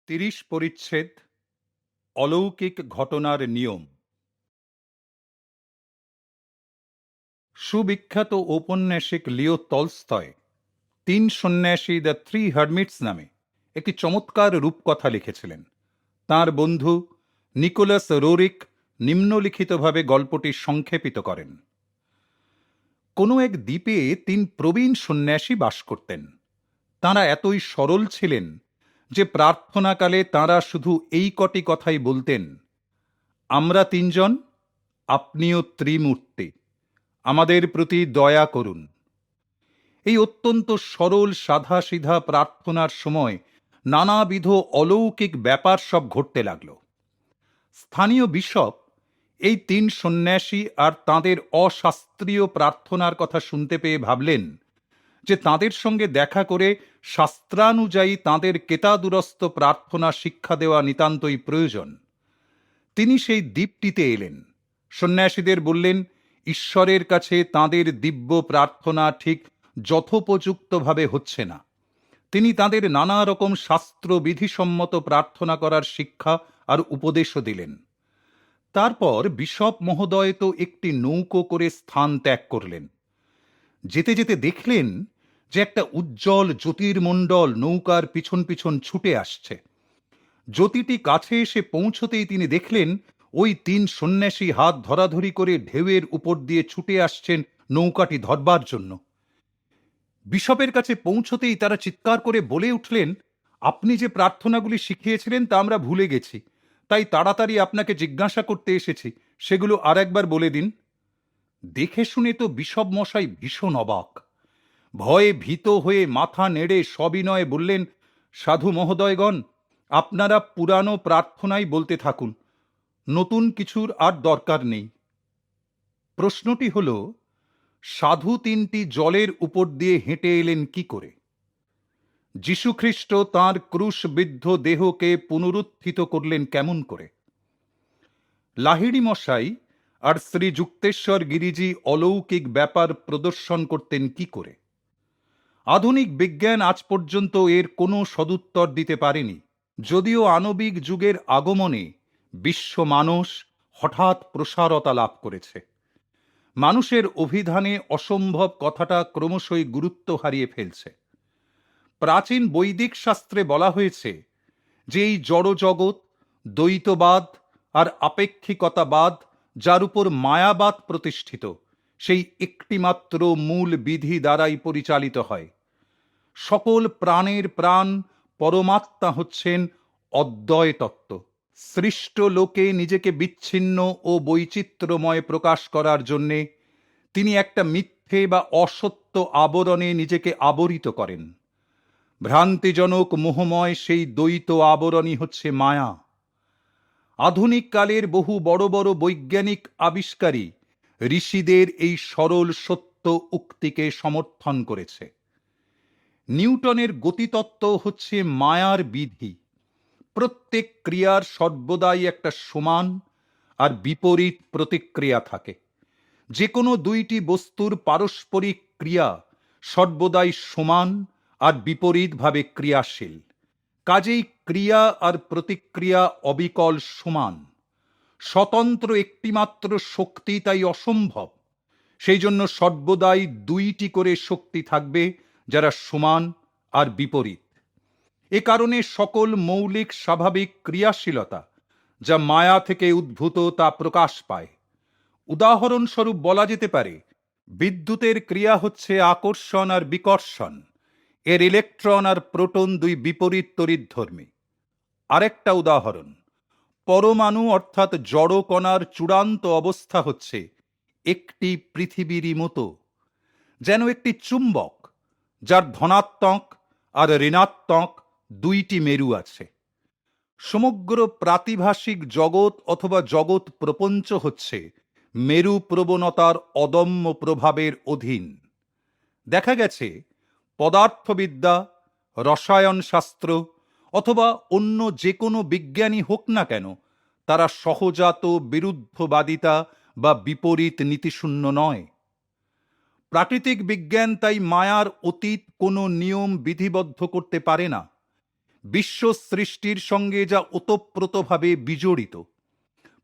৩০ পরিচ্ছেদ অলৌকিক ঘটনার নিয়ম। সুবিখ্যাত ঔপন্যাসিক লিও টলস্টয় ৩ সন্ন্যাসী দ্য থ্রি হার্মিটস নামে একটি চমৎকার রূপকথা লিখেছিলেন। তাঁর বন্ধু নিকোলাস রোরিক নিম্নলিখিতভাবে গল্পটি সংক্ষেপিত করেন। কোনো এক দ্বীপে ৩ প্রবীণ সন্ন্যাসী বাস করতেন। তাঁরা এতই সরল ছিলেন যে প্রার্থনাকালে তাঁরা শুধু এই কটি কথাই বলতেন: আমরা ৩ জন, আপনিও ত্রিমূর্তি, আমাদের প্রতি দয়া করুন। এই অত্যন্ত সরল সাধাসিধা প্রার্থনার সময় নানাবিধ অলৌকিক ব্যাপার সব ঘটতে লাগল। স্থানীয় বিশপ এই ৩ সন্ন্যাসী আর তাঁদের অশাস্ত্রীয় প্রার্থনার কথা শুনতে পেয়ে ভাবলেন যে তাঁদের সঙ্গে দেখা করে শাস্ত্রানুযায়ী তাঁদের কেতাদুরস্ত প্রার্থনা শিক্ষা দেওয়া নিতান্তই প্রয়োজন। তিনি সেই দ্বীপটিতে এলেন। সন্ন্যাসীদের বললেন ঈশ্বরের কাছে তাঁদের দিব্য প্রার্থনা ঠিক যথোপযুক্তভাবে হচ্ছে না। তিনি তাঁদের নানা রকম শাস্ত্র বিধিসম্মত প্রার্থনা করার শিক্ষা আর উপদেশও দিলেন। তারপর বিশপ মহোদয় তো একটি নৌকো করে স্থান ত্যাগ করলেন। যেতে যেতে দেখলেন যে একটা উজ্জ্বল জ্যোতির্মণ্ডল নৌকার পিছন পিছন ছুটে আসছে। জ্যোতিটি কাছে এসে পৌঁছতেই তিনি দেখলেন ওই ৩ সন্ন্যাসী হাত ধরাধরি করে ঢেউয়ের উপর দিয়ে ছুটে আসছেন নৌকাটি ধরবার জন্য। বিশপের কাছে পৌঁছতেই তারা চিৎকার করে বলে উঠলেন, আপনি যে প্রার্থনাগুলি শিখিয়েছিলেন তা আমরা ভুলে গেছি, তাই তাড়াতাড়ি আপনাকে জিজ্ঞাসা করতে এসেছি, সেগুলো আর একবার বলে দিন। দেখে শুনে তো বিশপ মশাই ভীষণ অবাক। ভয়ে ভীত হয়ে মাথা নেড়ে সবিনয়ে বললেন, সাধু মহোদয়গণ, আপনারা পুরানো প্রার্থনাই বলতে থাকুন, নতুন কিছুর আর দরকার নেই। প্রশ্নটি হল, সাধু ৩টি জলের উপর দিয়ে হেঁটে এলেন কি করে? যীশুখ্রিস্ট তাঁর ক্রুশবিদ্ধ দেহকে পুনরুত্থিত করলেন কেমন করে? লাহিড়ী মশাই আর শ্রী যুক্তেশ্বর গিরিজি অলৌকিক ব্যাপার প্রদর্শন করতেন কি করে? আধুনিক বিজ্ঞান আজ পর্যন্ত এর কোনো সদুত্তর দিতে পারেনি। যদিও আণবিক যুগের আগমনে বিশ্ব মানুষ হঠাৎ প্রসারতা লাভ করেছে। মানুষের অভিধানে অসম্ভব কথাটা ক্রমশই গুরুত্ব হারিয়ে ফেলছে। প্রাচীন বৈদিক শাস্ত্রে বলা হয়েছে যে এই জড়জগৎ, দ্বৈতবাদ আর আপেক্ষিকতাবাদ যার উপর মায়াবাদ প্রতিষ্ঠিত, সেই একটিমাত্র মূল বিধি দ্বারাই পরিচালিত হয়। সকল প্রাণের প্রাণ পরমাত্মা হচ্ছেন অদ্বয় তত্ত্ব। সৃষ্ট লোকে নিজেকে বিচ্ছিন্ন ও বৈচিত্র্যময় প্রকাশ করার জন্যে তিনি একটা মিথ্যে বা অসত্য আবরণে নিজেকে আবরিত করেন। ভ্রান্তিজনক মোহময় সেই দ্বৈত আবরণই হচ্ছে মায়া। আধুনিক কালের বহু বড় বড় বৈজ্ঞানিক আবিষ্কারী ঋষিদের এই সরল সত্য উক্তিকে সমর্থন করেছে। নিউটনের গতিতত্ত্ব হচ্ছে মায়ার বিধি। প্রত্যেক ক্রিয়ার সর্বদাই একটা সমান আর বিপরীত প্রতিক্রিয়া থাকে। যে কোনো 2টি বস্তুর পারস্পরিক ক্রিয়া সর্বদাই সমান আর বিপরীতভাবে ক্রিয়াশীল। কাজেই ক্রিয়া আর প্রতিক্রিয়া অবিকল সমান। স্বতন্ত্র একটিমাত্র শক্তি তাই অসম্ভব। সেই জন্য সর্বদাই 2টি করে শক্তি থাকবে যারা সমান আর বিপরীত। এ কারণে সকল মৌলিক স্বাভাবিক ক্রিয়াশীলতা যা মায়া থেকে উদ্ভূত তা প্রকাশ পায়। উদাহরণস্বরূপ বলা যেতে পারে, বিদ্যুতের ক্রিয়া হচ্ছে আকর্ষণ আর বিকর্ষণ। এর ইলেকট্রন আর প্রোটন 2 বিপরীত তড়িৎধর্মী। আরেকটা উদাহরণ, পরমাণু অর্থাৎ জড় কণার চূড়ান্ত অবস্থা হচ্ছে একটি পৃথিবীরই মতো, যেন একটি চুম্বক যার ধনাত্মক আর ঋণাত্মক 2টি মেরু আছে। সমগ্র প্রাতিভাসিক জগৎ অথবা জগৎ প্রপঞ্চ হচ্ছে মেরু প্রবণতার অদম্য প্রভাবের অধীন। দেখা গেছে পদার্থবিদ্যা, রসায়ন শাস্ত্র অথবা অন্য যে কোনো বিজ্ঞানী হোক না কেন, তারা সহজাত বিরুদ্ধবাদিতা বা বিপরীত নীতিশূন্য নয়। প্রাকৃতিক বিজ্ঞান তাই মায়ার অতীত কোনো নিয়ম বিধিবদ্ধ করতে পারে না, বিশ্ব সৃষ্টির সঙ্গে যা ওতপ্রোতভাবে বিজড়িত।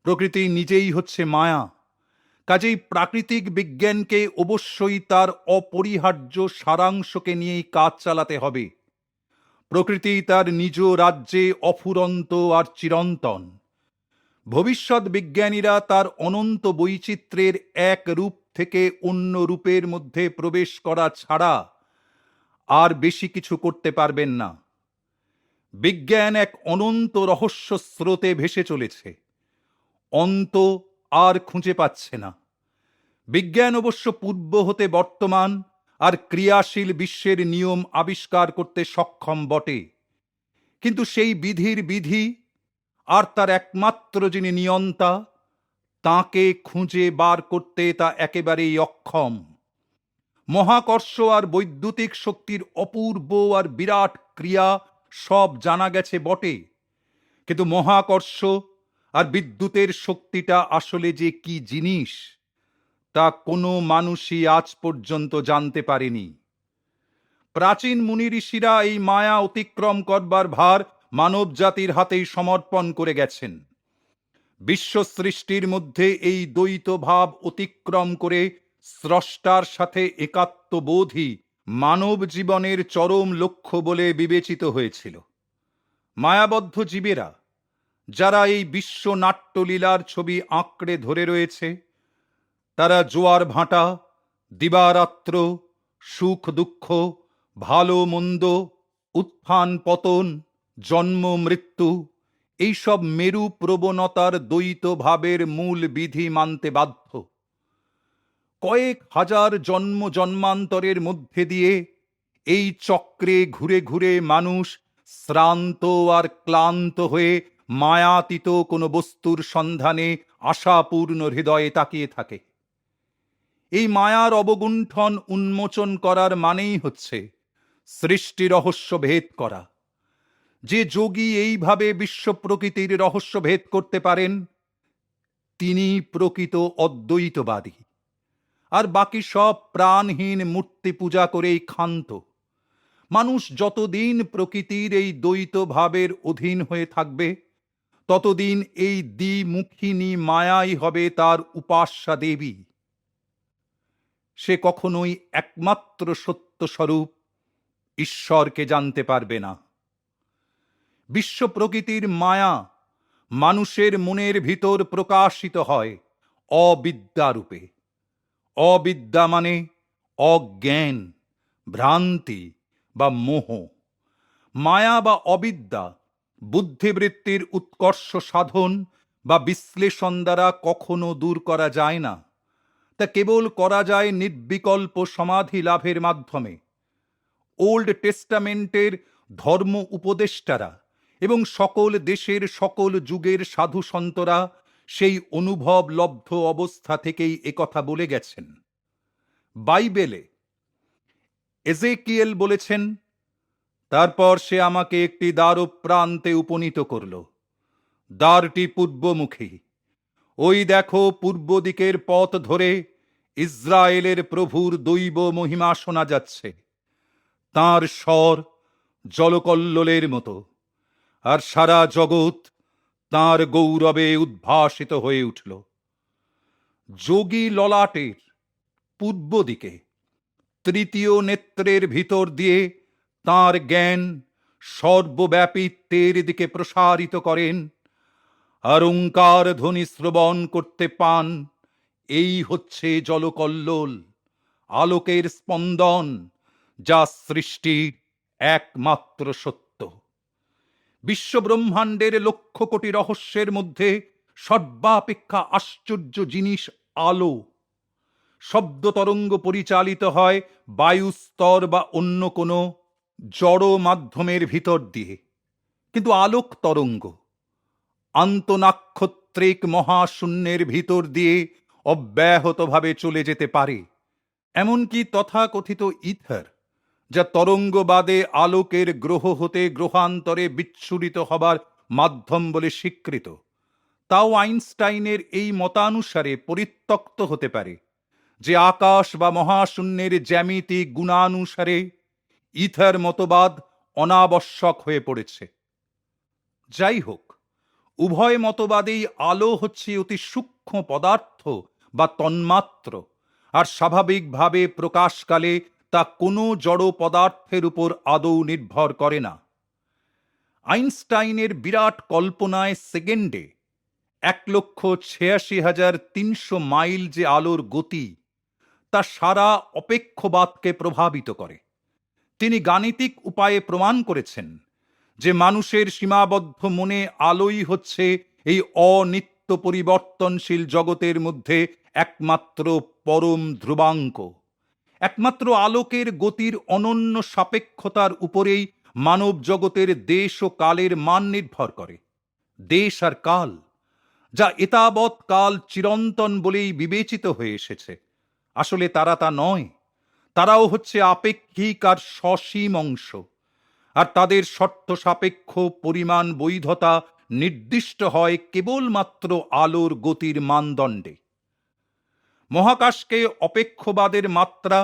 প্রকৃতি নিজেই হচ্ছে মায়া। কাজেই প্রাকৃতিক বিজ্ঞানকে অবশ্যই তার অপরিহার্য সারাংশকে নিয়েই কাজ চালাতে হবে। প্রকৃতি তার নিজ রাজ্যে অফুরন্ত আর চিরন্তন। ভবিষ্যৎ বিজ্ঞানীরা তার অনন্ত বৈচিত্র্যের এক রূপ থেকে অন্য রূপের মধ্যে প্রবেশ করা ছাড়া আর বেশি কিছু করতে পারবেন না। বিজ্ঞান এক অনন্ত রহস্য স্রোতে ভেসে চলেছে, অন্ত আর খুঁজে পাচ্ছে না। বিজ্ঞান অবশ্য পূর্ব হতে বর্তমান আর ক্রিয়াশীল বিশ্বের নিয়ম আবিষ্কার করতে সক্ষম বটে, কিন্তু সেই বিধির বিধি আর তার একমাত্র যিনি নিয়ন্তা, তাকে খুঁজে বার করতে তা একেবারেই অক্ষম। মহাকর্ষ আর বৈদ্যুতিক শক্তির অপূর্ব আর বিরাট ক্রিয়া সব জানা গেছে বটে, কিন্তু মহাকর্ষ আর বিদ্যুতের শক্তিটা আসলে যে কি জিনিস তা কোনো মানুষই আজ পর্যন্ত জানতে পারেনি। প্রাচীন মুনি ঋষিরা এই মায়া অতিক্রম করবার ভার মানব জাতির হাতেই সমর্পণ করে গেছেন। বিশ্ব সৃষ্টির মধ্যে এই দ্বৈত ভাব অতিক্রম করে স্রষ্টার সাথে একাত্মবোধই মানব জীবনের চরম লক্ষ্য বলে বিবেচিত হয়েছিল। মায়াবদ্ধ জীবেরা যারা এই বিশ্ব নাট্যলীলার ছবি আঁকড়ে ধরে রয়েছে, তারা জোয়ার ভাঁটা, দিবারাত্র, সুখ দুঃখ, ভালো মন্দ, উত্থান পতন, জন্ম মৃত্যু, এইসব মেরু প্রবণতার দ্বৈত ভাবের মূল বিধি মানতে বাধ্য। কয়েক হাজার জন্ম জন্মান্তরের মধ্যে দিয়ে এই চক্রে ঘুরে ঘুরে মানুষ শ্রান্ত আর ক্লান্ত হয়ে মায়াতীত কোনো বস্তুর সন্ধানে আশাপূর্ণ হৃদয়ে তাকিয়ে থাকে। এই মায়ার অবগুণ্ঠন উন্মোচন করার মানেই হচ্ছে সৃষ্টি রহস্য ভেদ করা। যে যোগী এইভাবে বিশ্ব প্রকৃতির রহস্য ভেদ করতে পারেন, তিনি প্রকৃত অদ্বৈতবাদী। আর বাকি সব প্রাণহীন মূর্তি পূজা করেই ক্ষান্ত। মানুষ যতদিন প্রকৃতির এই দ্বৈত ভাবের অধীন হয়ে থাকবে, ততদিন এই দ্বিমুখিনী মায়াই হবে তার উপাস্যা দেবী। সে কখনোই একমাত্র সত্য স্বরূপ ঈশ্বরকে জানতে পারবে না। বিশ্ব প্রকৃতির মায়া মানুষের মনের ভিতর প্রকাশিত হয় অবিদ্যারূপে। অবিদ্যা মানে অজ্ঞান, ভ্রান্তি বা মোহ। মায়া বা অবিদ্যা বুদ্ধিবৃত্তির উৎকর্ষ সাধন বা বিশ্লেষণ দ্বারা কখনো দূর করা যায় না। তা কেবল করা যায় নির্বিকল্প সমাধি লাভের মাধ্যমে। ওল্ড টেস্টামেন্টের ধর্ম উপদেষ্টারা এবং সকল দেশের সকল যুগের সাধু সন্তরা সেই অনুভব লব্ধ অবস্থা থেকেই একথা বলে গেছেন। বাইবেলে এজেকিয়েল বলেছেন, তারপর সে আমাকে একটি দ্বার প্রান্তে উপনীত করল। দ্বারটি পূর্বমুখী। ওই দেখো, পূর্ব দিকের পথ ধরে ইসরায়েলের প্রভুর দৈব মহিমা শোনা যাচ্ছে। তাঁর স্বর জলকল্লোলের মতো, আর সারা জগৎ তাঁর গৌরবে উদ্ভাসিত হয়ে উঠল। যোগী ললাটের পূর্ব দিকে তৃতীয় নেত্রের ভিতর দিয়ে তাঁর জ্ঞান সর্বব্যাপিত্বের দিকে প্রসারিত করেন, আর ওঙ্কার ধ্বনি শ্রবণ করতে পান। এই হচ্ছে জলকল্লোল, আলোকের স্পন্দন, যা সৃষ্টির একমাত্র সত্য। বিশ্বব্রহ্মাণ্ডের লক্ষ কোটি রহস্যের মধ্যে সর্বাপেক্ষা আশ্চর্য জিনিস আলো। শব্দ তরঙ্গ পরিচালিত হয় বায়ুস্তর বা অন্য কোনো জড় মাধ্যমের ভিতর দিয়ে, কিন্তু আলোক তরঙ্গ আন্তনাক্ষত্রিক মহাশূন্যের ভিতর দিয়ে অব্যাহতভাবে চলে যেতে পারে। এমনকি তথাকথিত ইথার, যা তরঙ্গবাদে আলোকের গ্রহ হতে গ্রহান্তরে বিচ্ছুরিত হবার মাধ্যম বলে স্বীকৃত, তাও আইনস্টাইনের এই মতানুসারে পরিত্যক্ত হতে পারে যে আকাশ বা মহাশূন্যের জ্যামিতিক গুণানুসারে ইথার মতবাদ অনাবশ্যক হয়ে পড়েছে। যাই হোক, উভয় মতবাদেই আলো হচ্ছে অতি সূক্ষ্ম পদার্থ বা তন্মাত্র, আর স্বাভাবিকভাবে প্রকাশকালে তা কোনো জড় পদার্থের উপর আদৌ নির্ভর করে না। আইনস্টাইনের বিরাট কল্পনায় সেকেন্ডে 1,86,300 মাইল যে আলোর গতি, তা সারা অপেক্ষবাদকে প্রভাবিত করে। তিনি গাণিতিক উপায়ে প্রমাণ করেছেন যে মানুষের সীমাবদ্ধ মনে আলোই হচ্ছে এই অনিত্য পরিবর্তনশীল জগতের মধ্যে একমাত্র পরম ধ্রুবাঙ্ক। একমাত্র আলোকের গতির অনন্য সাপেক্ষতার উপরেই মানব জগতের দেশ ও কালের মান নির্ভর করে। দেশ আর কাল, যা এতাবৎ কাল চিরন্তন বলেই বিবেচিত হয়ে এসেছে, আসলে তারা তা নয়। তারাও হচ্ছে আপেক্ষিক আর সসীম অংশ, আর তাদের শর্ত সাপেক্ষ পরিমাণ বৈধতা নির্দিষ্ট হয় কেবলমাত্র আলোর গতির মানদণ্ডে। মহাকাশকে অপেক্ষবাদের মাত্রা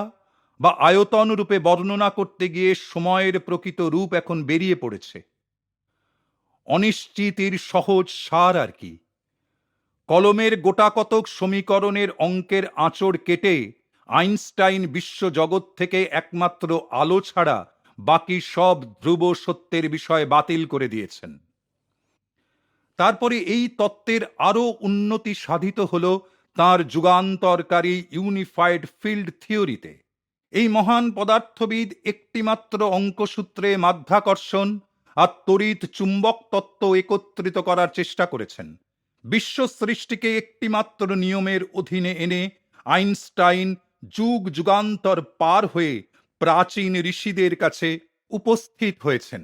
বা আয়তন রূপে বর্ণনা করতে গিয়ে সময়ের প্রকৃত রূপ এখন বেরিয়ে পড়েছে। অনিশ্চিতির সহজ সার আর কি। কলমের গোটাকতক সমীকরণের অঙ্কের আঁচড় কেটে আইনস্টাইন বিশ্বজগৎ থেকে একমাত্র আলো ছাড়া বাকি সব ধ্রুব সত্যের বিষয় বাতিল করে দিয়েছেন। তারপরে এই তত্ত্বের আরও উন্নতি সাধিত হল তাঁর যুগান্তরকারী ইউনিফাইড ফিল্ড থিওরিতে। এই মহান পদার্থবিদ একটিমাত্র অঙ্কসূত্রে মাধ্যাকর্ষণ আর তড়িৎ চুম্বক তত্ত্ব একত্রিত করার চেষ্টা করেছেন। বিশ্ব সৃষ্টিকে একটিমাত্র নিয়মের অধীনে এনে আইনস্টাইন যুগ যুগান্তর পার হয়ে প্রাচীন ঋষিদের কাছে উপস্থিত হয়েছেন,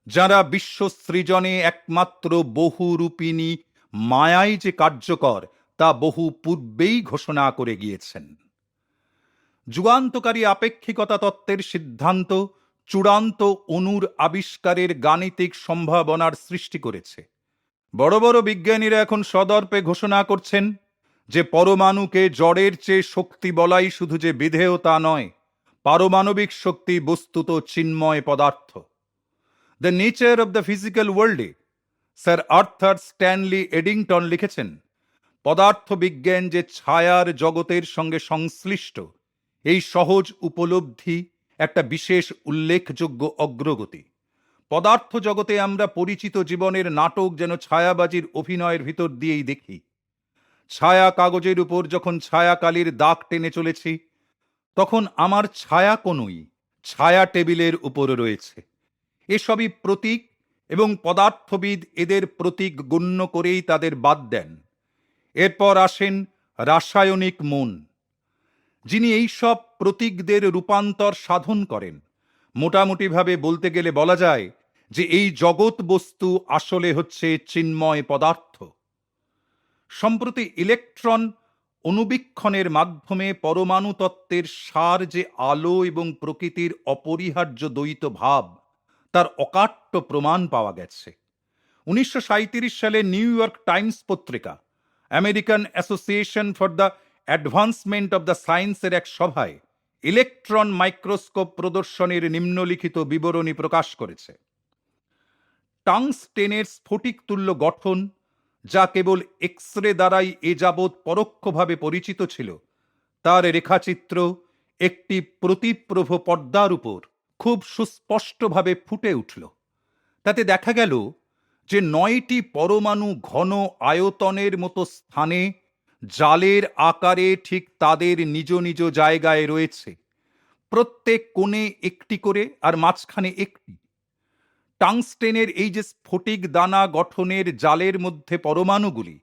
যারা বিশ্ব সৃজনে একমাত্র বহুরূপিণী মায়াই যে কার্যকর তা বহু পূর্বেই ঘোষণা করে গিয়েছেন। যুগান্তকারী আপেক্ষিকতা তত্ত্বের সিদ্ধান্ত চূড়ান্ত অণুর আবিষ্কারের গাণিতিক সম্ভাবনার সৃষ্টি করেছে। বড় বড় বিজ্ঞানীরা এখন সদর্পে ঘোষণা করছেন যে পরমাণুকে জড়ের চেয়ে শক্তি বলাই শুধু যে বিধেয় তা নয়, পারমাণবিক শক্তি বস্তুত চিন্ময় পদার্থ। The nature of the physical ওয়ার্ল্ডে স্যার আর্থার স্ট্যানলি এডিংটন লিখেছেন, পদার্থবিজ্ঞান যে ছায়ার জগতের সঙ্গে সংশ্লিষ্ট, এই সহজ উপলব্ধি একটা বিশেষ উল্লেখযোগ্য অগ্রগতি। পদার্থ জগতে আমরা পরিচিত জীবনের নাটক যেন ছায়াবাজির অভিনয়ের ভিতর দিয়েই দেখি। ছায়া কাগজের উপর যখন ছায়াকালির দাগ টেনে চলেছি, তখন আমার ছায়া কোনই ছায়া টেবিলের উপর রয়েছে। এসবই প্রতীক, এবং পদার্থবিদ এদের প্রতীক গণ্য করেই তাদের বাদ দেন। এরপর আসেন রাসায়নিক মন, যিনি এই সব প্রতীকদের রূপান্তর সাধন করেন। মোটামুটিভাবে বলতে গেলে বলা যায় যে এই জগৎ বস্তু আসলে হচ্ছে চিন্ময় পদার্থ। সম্প্রতি ইলেকট্রন অনুবীক্ষণের মাধ্যমে পরমাণু তত্ত্বের সার যে আলো এবং প্রকৃতির অপরিহার্য দ্বৈত ভাব, তার অকাট্য প্রমাণ পাওয়া গেছে। 1937 সালে নিউ ইয়র্ক টাইমস পত্রিকা American association for the advancement of the সায়েন্সের এক সভায় ইলেকট্রন মাইক্রোস্কোপ প্রদর্শনের নিম্নলিখিত বিবরণী প্রকাশ করেছে। টাংস্টেনের স্ফটিক তুল্য গঠন, যা কেবল এক্স রে দ্বারাই এ যাবৎ পরোক্ষভাবে পরিচিত ছিল, তার রেখাচিত্র একটি প্রতিপ্রভ পর্দার উপর খুব সুস্পষ্টভাবে ফুটে উঠল। তাতে দেখা গেল যে 9টি পরমাণু ঘন আয়তনের মতো স্থানে জালের আকারে ঠিক তাদের নিজ নিজ জায়গায় রয়েছে, প্রত্যেক কোণে একটি করে আর মাঝখানে একটি। টাংস্টেনের এই যে স্ফটিক দানা গঠনের জালের মধ্যে পরমাণুগুলি,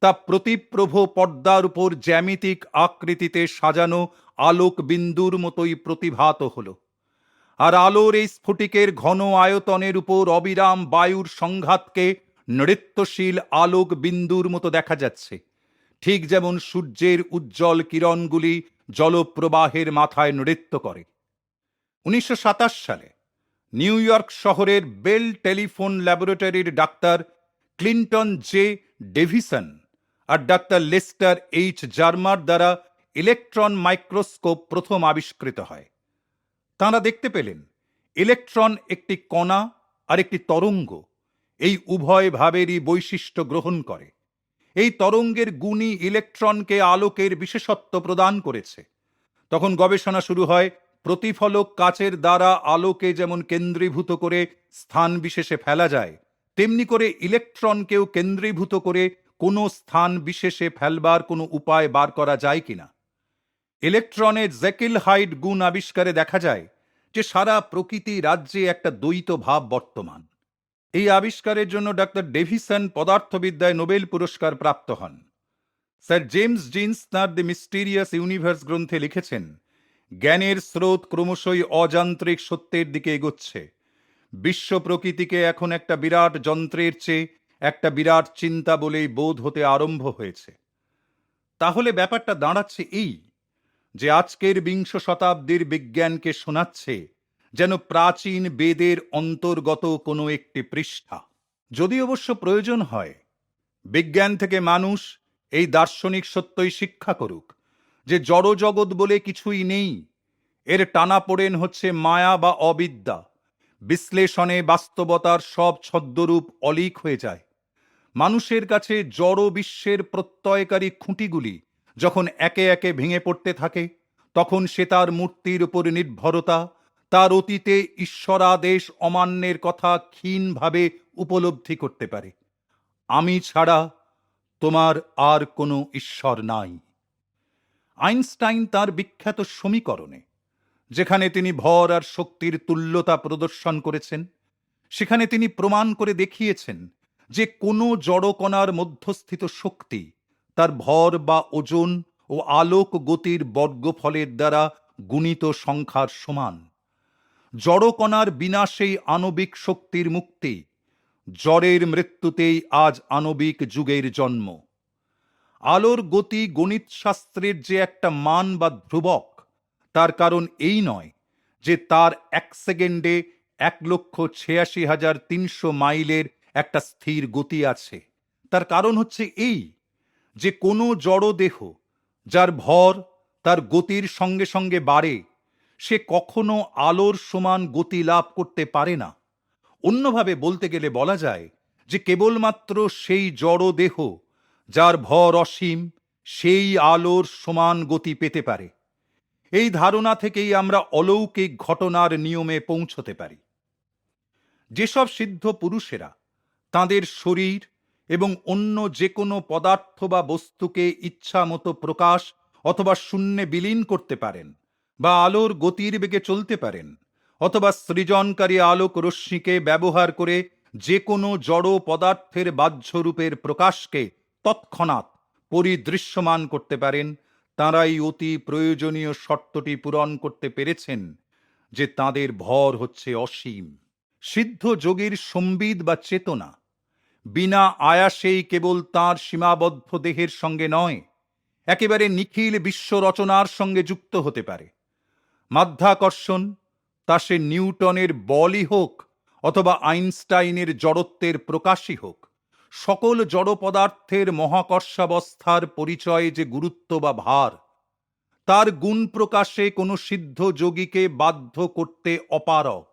তা প্রতিপ্রভ পর্দার উপর জ্যামিতিক আকৃতিতে সাজানো আলোক বিন্দুর মতোই প্রতিভাত হল। আর আলোর এই স্ফটিকের ঘন আয়তনের উপর অবিরাম বায়ুর সংঘাতকে নৃত্যশীল আলোক বিন্দুর মতো দেখা যাচ্ছে, ঠিক যেমন সূর্যের উজ্জ্বল কিরণগুলি জলপ্রবাহের মাথায় নৃত্য করে। 1927 সালে নিউ ইয়র্ক শহরের বেল টেলিফোন ল্যাবরেটরির ডাক্তার ক্লিন্টন জে ডেভিসন আর ডাক্তার লেস্টার এইচ জার্মার দ্বারা ইলেকট্রন মাইক্রোস্কোপ প্রথম আবিষ্কৃত হয়। তাঁরা দেখতে পেলেন ইলেকট্রন একটি কণা আর একটি তরঙ্গ, এই উভয় ভাবেরই বৈশিষ্ট্য গ্রহণ করে। এই তরঙ্গের গুণই ইলেকট্রনকে আলোকের বিশেষত্ব প্রদান করেছে। তখন গবেষণা শুরু হয়, প্রতিফলক কাচের দ্বারা আলোকে যেমন কেন্দ্রীভূত করে স্থান বিশেষে ফেলা যায়, তেমনি করে ইলেকট্রনকেও কেন্দ্রীভূত করে কোনো স্থান বিশেষে ফেলবার কোনো উপায় বার করা যায় কিনা। ইলেকট্রনের জেকিল হাইড গুণ আবিষ্কারে দেখা যায় যে সারা প্রকৃতি রাজ্যে একটা দ্বৈত ভাব বর্তমান। এই আবিষ্কারের জন্য ডাক্তার ডেভিসন পদার্থবিদ্যায় নোবেল পুরস্কার প্রাপ্ত হন। স্যার জেমস জিন্স তাঁর দ্য মিস্টিরিয়াস ইউনিভার্স গ্রন্থে লিখেছেন, জ্ঞানের স্রোত ক্রমশই অযান্ত্রিক সত্যের দিকে এগোচ্ছে। বিশ্ব প্রকৃতিকে এখন একটা বিরাট যন্ত্রের চেয়ে একটা বিরাট চিন্তা বলেই বোধ হতে আরম্ভ হয়েছে। তাহলে ব্যাপারটা দাঁড়াচ্ছে এই, যে আজকের বিংশ শতাব্দীর বিজ্ঞানকে শোনাচ্ছে যেন প্রাচীন বেদের অন্তর্গত কোনো একটি পৃষ্ঠা। যদি অবশ্য প্রয়োজন হয়, বিজ্ঞান থেকে মানুষ এই দার্শনিক সত্যই শিক্ষা করুক যে জড়জগৎ বলে কিছুই নেই, এর টানাপোড়েন হচ্ছে মায়া বা অবিদ্যা। বিশ্লেষণে বাস্তবতার সব ছদ্মরূপ অলীক হয়ে যায়। মানুষের কাছে জড় বিশ্বের প্রত্যয়কারী খুঁটিগুলি যখন একে একে ভেঙে পড়তে থাকে, তখন সে তার মূর্তির উপর নির্ভরতা, তার অতীতে ঈশ্বরাদেশ অমান্যের কথা ক্ষীণভাবে উপলব্ধি করতে পারে। আমি ছাড়া তোমার আর কোনো ঈশ্বর নাই। আইনস্টাইন তার বিখ্যাত সমীকরণে, যেখানে তিনি ভর আর শক্তির তুল্যতা প্রদর্শন করেছেন, সেখানে তিনি প্রমাণ করে দেখিয়েছেন যে কোনো জড়কণার মধ্যস্থিত শক্তি তার ভর বা ওজন ও আলোক গতির বর্গফলের দ্বারা গুণিত সংখ্যার সমান। জড়কণার বিনাশেই আণবিক শক্তির মুক্তি, জড়ের মৃত্যুতেই আজ আণবিক যুগের জন্ম। আলোর গতি গণিতশাস্ত্রের যে একটা মান বা ধ্রুবক, তার কারণ এই নয় যে তার 1 সেকেন্ডে 1,86,300 মাইলের একটা স্থির গতি আছে। তার কারণ হচ্ছে এই যে কোনো জড় দেহ যার ভর তার গতির সঙ্গে সঙ্গে বাড়ে, সে কখনো আলোর সমান গতি লাভ করতে পারে না। অন্যভাবে বলতে গেলে বলা যায় যে কেবলমাত্র সেই জড় দেহ যার ভর অসীম, সেই আলোর সমান গতি পেতে পারে। এই ধারণা থেকেই আমরা অলৌকিক ঘটনার নিয়মে পৌঁছতে পারি। যেসব সিদ্ধ পুরুষেরা তাঁদের শরীর এবং অন্য যে কোনো পদার্থ বা বস্তুকে ইচ্ছা মতো প্রকাশ অথবা শূন্যে বিলীন করতে পারেন, বা আলোর গতির বেগে চলতে পারেন, অথবা সৃজনকারী আলোক রশ্মিকে ব্যবহার করে যে কোনো জড় পদার্থের বাহ্যরূপের প্রকাশকে তৎক্ষণাৎ পরিদৃশ্যমান করতে পারেন, তাঁরাই অতি প্রয়োজনীয় শর্তটি পূরণ করতে পেরেছেন যে তাঁদের ভর হচ্ছে অসীম। সিদ্ধ যোগীর সম্বিদ বা চেতনা বিনা আয়াসেই কেবল তাঁর সীমাবদ্ধ দেহের সঙ্গে নয়, একেবারে নিখিল বিশ্ব রচনার সঙ্গে যুক্ত হতে পারে। মাধ্যাকর্ষণ, তা সে নিউটনের বলই হোক অথবা আইনস্টাইনের জড়ত্বের প্রকাশই হোক, সকল জড় পদার্থের মহাকর্ষাবস্থার পরিচয় যে গুরুত্ব বা ভার, তার গুণ প্রকাশে কোনো সিদ্ধ যোগীকে বাধ্য করতে অপারগ।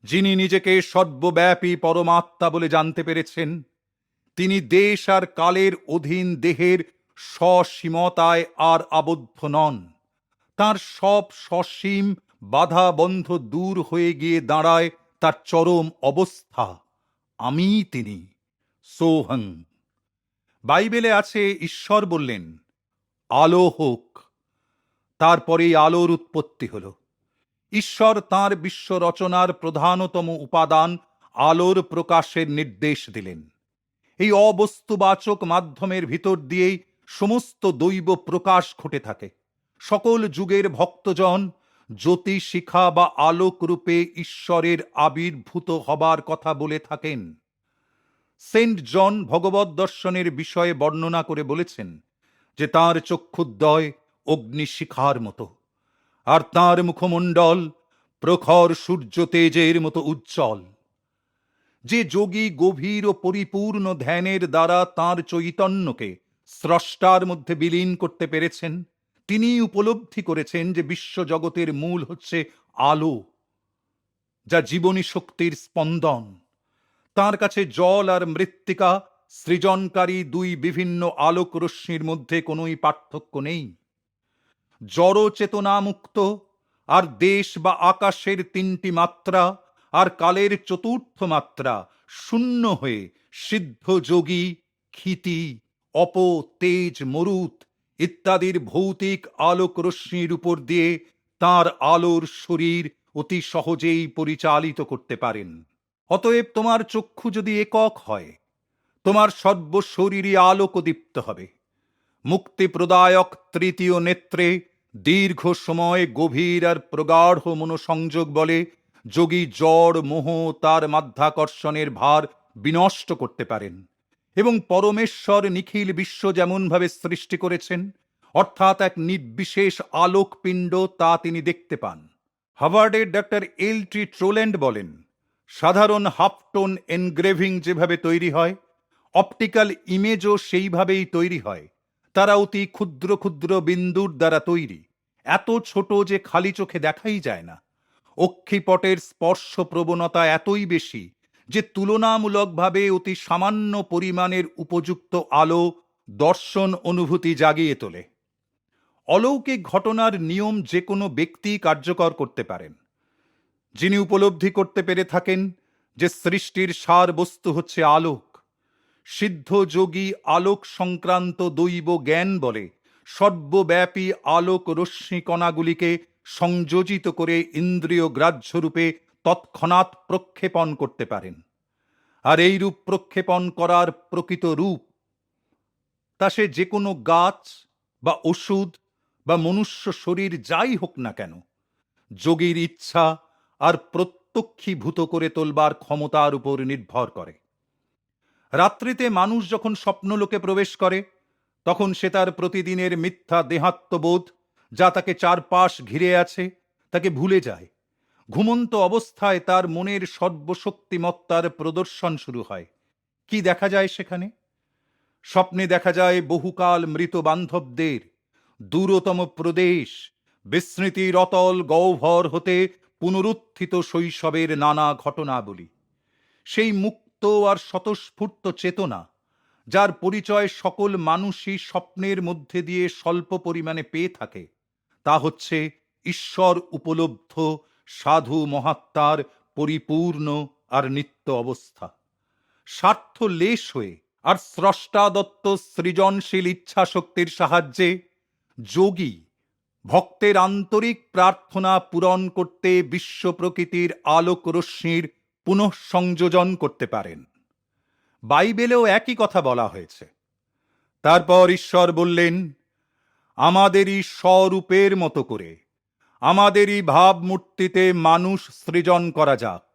যিনি নিজেকে সর্বব্যাপী পরমাত্মা বলে জানতে পেরেছেন, তিনি দেশ আর কালের অধীন দেহের সসীমতায় আর আবদ্ধ নন। তার সব সসীম বাধা বন্ধ দূর হয়ে গিয়ে দাঁড়ায় তার চরম অবস্থা, আমি তিনি, সোহং। বাইবেলে আছে, ঈশ্বর বললেন আলো হোক, তারপরেই আলোর উৎপত্তি হল। ঈশ্বর তাঁর বিশ্ব রচনার প্রধানতম উপাদান আলোর প্রকাশের নির্দেশ দিলেন। এই অবস্তুবাচক মাধ্যমের ভিতর দিয়েই সমস্ত দৈব প্রকাশ ঘটে থাকে। সকল যুগের ভক্তজন জ্যোতি শিখা বা আলোক রূপে ঈশ্বরের আবির্ভূত হবার কথা বলে থাকেন। সেন্ট জন ভগবত দর্শনের বিষয়ে বর্ণনা করে বলেছেন যে তাঁর চক্ষুদ্বয় অগ্নিশিখার মতো, আর তাঁর মুখমণ্ডল প্রখর সূর্য তেজের মতো উজ্জ্বল। যে যোগী গভীর ও পরিপূর্ণ ধ্যানের দ্বারা তাঁর চৈতন্যকে স্রষ্টার মধ্যে বিলীন করতে পেরেছেন, তিনি উপলব্ধি করেছেন যে বিশ্বজগতের মূল হচ্ছে আলো। যা জীবনী শক্তির স্পন্দন। তার কাছে জল আর মৃত্তিকা সৃজনকারী দুই বিভিন্ন আলোক রশ্মির মধ্যে কোনোই পার্থক্য নেই। জড় চেতনা মুক্ত আর দেশ বা আকাশের তিনটি মাত্রা আর কালের চতুর্থ মাত্রা শূন্য হয়ে সিদ্ধ যোগী, ক্ষিতি, অপ, তেজ, মরুত ইত্যাদির ভৌতিক আলোক রশ্মির উপর দিয়ে তার আলোর শরীর অতি সহজেই পরিচালিত করতে পারেন। অতএব তোমার চক্ষু যদি একক হয়, তোমার সর্বশরীরই আলোকদীপ্ত হবে। মুক্তিপ্রদায়ক তৃতীয় নেত্রে দীর্ঘ সময় গভীর আর প্রগাঢ় মনোসংযোগ বলে যোগী জড় মোহ তার মাধ্যাকর্ষণের ভার বিনষ্ট করতে পারেন এবং পরমেশ্বর নিখিল বিশ্ব যেমনভাবে সৃষ্টি করেছেন, অর্থাৎ এক নির্বিশেষ আলোকপিণ্ড, তা তিনি দেখতে পান। হার্ভার্ডের ডক্টর এল.টি. ট্রোল্যান্ড বলেন, সাধারণ হাফটোন এনগ্রেভিং যেভাবে তৈরি হয়, অপটিক্যাল ইমেজও সেইভাবেই তৈরি হয়। তারা অতি ক্ষুদ্র ক্ষুদ্র বিন্দুর দ্বারা তৈরি, এত ছোট যে খালি চোখে দেখাই যায় না। অক্ষিপটের স্পর্শ প্রবণতা এতই বেশি যে তুলনামূলকভাবে অতি সামান্য পরিমাণের উপযুক্ত আলো দর্শন অনুভূতি জাগিয়ে তোলে। অলৌকিক ঘটনার নিয়ম যে কোনো ব্যক্তি কার্যকর করতে পারেন। যিনি উপলব্ধি করতে পেরে থাকেন যে সৃষ্টির সার বস্তু হচ্ছে আলোক, সিদ্ধ যোগী আলোক সংক্রান্ত দৈব জ্ঞান বলে সর্বব্যাপী আলোক রশ্মি কণাগুলিকে সংযোজিত করে ইন্দ্রিয় গ্রাহ্যরূপে তৎক্ষণাৎ প্রক্ষেপণ করতে পারেন। আর এই রূপ প্রক্ষেপণ করার প্রকৃত রূপ, তা সে যে কোনো গাছ বা ওষুধ বা মনুষ্য শরীর যাই হোক না কেন, যোগীর ইচ্ছা আর প্রত্যক্ষীভূত করে তোলবার ক্ষমতার উপর নির্ভর করে। রাত্রিতে মানুষ যখন স্বপ্নলোকে প্রবেশ করে, তখন সে তার প্রতিদিনের মিথ্যা দেহাত্মবোধ, যা তাকে চারপাশ ঘিরে আছে, তাকে ভুলে যায়। ঘুমন্ত অবস্থায় তার মনের সর্বশক্তিমত্তার প্রদর্শন শুরু হয়। কি দেখা যায় সেখানে? স্বপ্নে দেখা যায় বহুকাল মৃত বান্ধবদের, দূরতম প্রদেশ, বিস্মৃতির অতল গহ্বর হতে পুনরুত্থিত শৈশবের নানা ঘটনাবলী। সেই মুক্ত আর স্বতঃস্ফূর্ত চেতনা, যার পরিচয় সকল মানুষই স্বপ্নের মধ্যে দিয়ে স্বল্প পরিমাণে পেয়ে থাকে, তা হচ্ছে ঈশ্বর উপলব্ধ সাধু মহাত্মার পরিপূর্ণ আর নিত্য অবস্থা। স্বার্থ লেশ হয়ে আর স্রষ্টাদত্ত সৃজনশীল ইচ্ছা শক্তির সাহায্যে যোগী ভক্তের আন্তরিক প্রার্থনা পূরণ করতে বিশ্ব প্রকৃতির আলোক রশ্মির পুনঃসংযোজন করতে পারেন। বাইবেলেও একই কথা বলা হয়েছে। তারপর ঈশ্বর বললেন, আমাদেরই স্বরূপের মতো করে আমাদেরই ভাবমূর্তিতে মানুষ সৃজন করা যাক।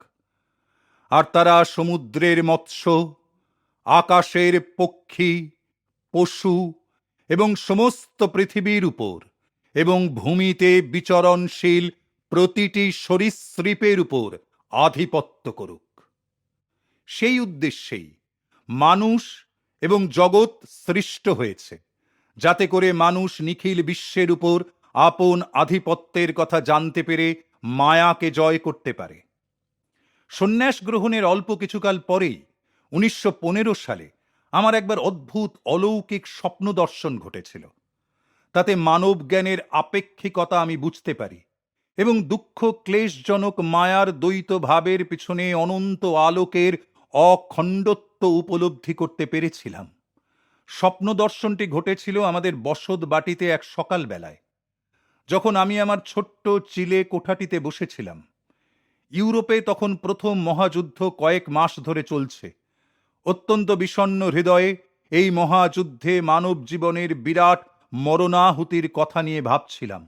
আর তারা সমুদ্রের মৎস্য, আকাশের পক্ষী, পশু এবং সমস্ত পৃথিবীর উপর এবং ভূমিতে বিচরণশীল প্রতিটি সরীসৃপের উপর আধিপত্য করুক। সেই উদ্দেশ্যেই মানুষ এবং জগৎ সৃষ্ট হয়েছে, যাতে করে মানুষ নিখিল বিশ্বের উপর আপন আধিপত্যের কথা জানতে পেরে মায়াকে জয় করতে পারে। সন্ন্যাস গ্রহণের অল্প কিছুকাল পরেই 1915 সালে আমার একবার অদ্ভুত অলৌকিক স্বপ্ন দর্শন ঘটেছিল। তাতে মানব জ্ঞানের আপেক্ষিকতা আমি বুঝতে পারি এবং দুঃখ ক্লেশজনক মায়ার দ্বৈত ভাবের পিছনে অনন্ত আলোকের অখণ্ডত্ব উপলব্ধি করতে পেরেছিলাম। স্বপ্ন দর্শনটি ঘটেছিল আমাদের বসত বাটিতে এক সকাল বেলায়, যখন আমি আমার ছোট্ট চিলে কোঠাটিতে বসেছিলাম। ইউরোপে তখন প্রথম মহাযুদ্ধ কয়েক মাস ধরে চলছে। অত্যন্ত বিষণ্ণ হৃদয়ে এই মহাযুদ্ধে মানব জীবনের বিরাট মরণাহুতির কথা নিয়ে ভাবছিলাম।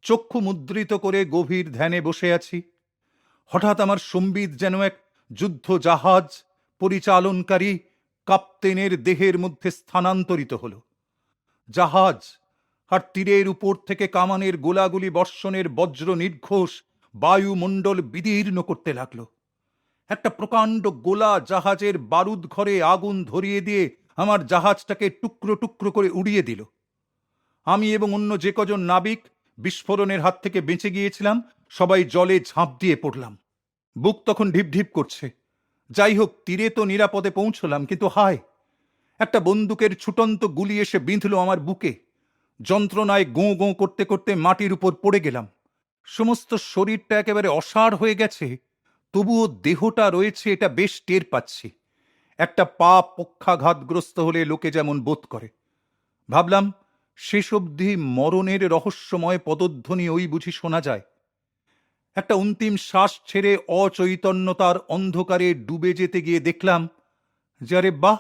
চক্ষু মুদ্রিত করে গভীর ধ্যানে বসে আছি। হঠাৎ আমার সম্বিত যেন এক যুদ্ধ জাহাজ পরিচালনকারী কাপ্তেনের দেহের মধ্যে স্থানান্তরিত হল। জাহাজ আর তীরের উপর থেকে কামানের গোলাগুলি বর্ষণের বজ্র নির্ঘোষ বায়ুমণ্ডল বিদীর্ণ করতে লাগলো। একটা প্রকাণ্ড গোলা জাহাজের বারুদ ঘরে আগুন ধরিয়ে দিয়ে আমার জাহাজটাকে টুকরো টুকরো করে উড়িয়ে দিল। আমি এবং অন্য যে কজন নাবিক বিস্ফোরণের হাত থেকে বেঁচে গিয়েছিলাম, সবাই জলে ঝাঁপ দিয়ে পড়লাম। বুক তখন ঢিপ ঢিপ করছে। যাই হোক, তীরে তো নিরাপদে পৌঁছলাম, কিন্তু হায়, একটা বন্দুকের ছুটন্ত গুলি এসে বিঁধল আমার বুকে। যন্ত্রণায় গোঁ গোঁ করতে করতে মাটির উপর পড়ে গেলাম। সমস্ত শরীরটা একেবারে অসাড় হয়ে গেছে, তবুও দেহটা রয়েছে এটা বেশ টের পাচ্ছি। একটা পা পক্ষাঘাতগ্রস্ত হলে লোকে যেমন বোধ করে। ভাবলাম, শেষ অবধি মরণের রহস্যময় পদধ্বনি ওই বুঝি শোনা যায়। একটা অন্তিম শ্বাস ছেড়ে অচৈতন্যতার অন্ধকারে ডুবে যেতে গিয়ে দেখলাম যে আরে বাহ,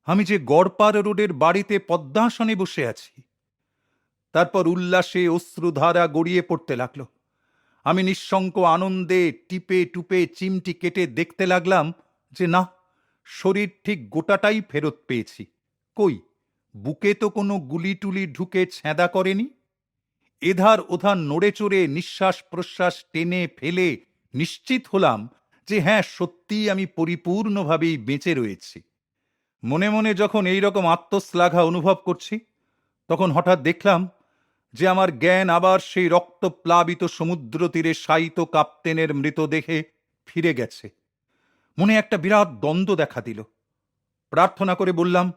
আমি যে গড়পাড় রোডের বাড়িতে পদ্মাসনে বসে আছি। তারপর উল্লাসে অশ্রুধারা গড়িয়ে পড়তে লাগলো। আমি নিঃশঙ্ক আনন্দে টিপে টুপে চিমটি কেটে দেখতে লাগলাম যে না, শরীর ঠিক গোটাটাই ফেরত পেয়েছি। কই, বুকে তো কোনো গুলি টুলি ঢুকে ছ্যাঁদা করেনি। এধার ওধার নড়ে চড়ে নিঃশ্বাস প্রশ্বাস টেনে ফেলে নিশ্চিত হলাম যে হ্যাঁ, সত্যিই আমি পরিপূর্ণভাবেই বেঁচে রয়েছি। মনে মনে যখন এইরকম আত্মশ্লাঘা অনুভব করছি, তখন হঠাৎ দেখলাম যে আমার জ্ঞান আবার সেই রক্তপ্লাবিত সমুদ্র তীরে শায়িত কাপ্তেনের মৃতদেহে ফিরে গেছে। মনে একটা বিরাট দ্বন্দ্ব দেখা দিল। প্রার্থনা করে বললাম,